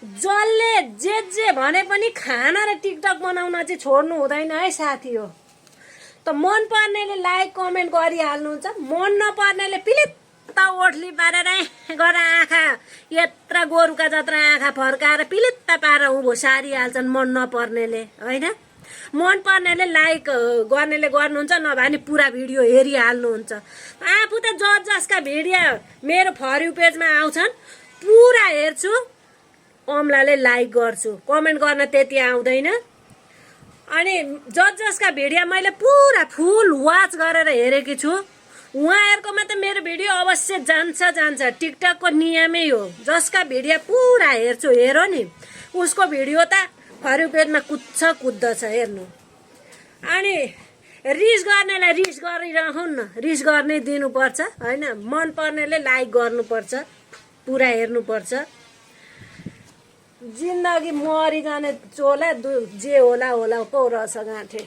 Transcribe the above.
जसले जे भने पनि खाना र टिकटक बनाउन चाहिँ छोड्नु हुँदैन है साथी हो। त मन पर्नेले लाइक कमेन्ट गरिहाल्नुहुन्छ, मन नपर्नेले पिलित्त ओठली पारेर गरेर आँखा यत्र गोरुका जत्र आँखा फर्काएर पिलित्त पारेर उँभो सारिहाल्छन् मन नपर्नेले होइन। मन पर्नेले लाइक गर्नेले गर्नुहुन्छ, नभए नि पुरा भिडियो हेरिहाल्नुहुन्छ। आफू त जसका भिडियो मेरो फर यू पेजमा आउँछन् पुरा हेर्छु, अमलाले लाइक गर्छु, कमेन्ट गर्न त्यति आउँदैन। अनि जसका भिडियो मैले पुरा फुल वाच गरेर हेरेकी छु उहाँहरुकोमा त मेरो भिडियो अवश्य जान्छ। टिकटकको नियमै हो, जसका भिडियो पुरा हेर्छु हेरो नि उसको भिडियो त फर यू पेजमा कुद्दछ हेर्नु। अनि रिस गर्नेलाई रिस गरिरहन् न, रिस गर्नै दिनुपर्छ हैन। मन पर्नेले लाइक गर्नुपर्छ, पुरा हेर्नुपर्छ। जिन्दगी मरि जाने चोला जे होला पो रहेछ गाँठे।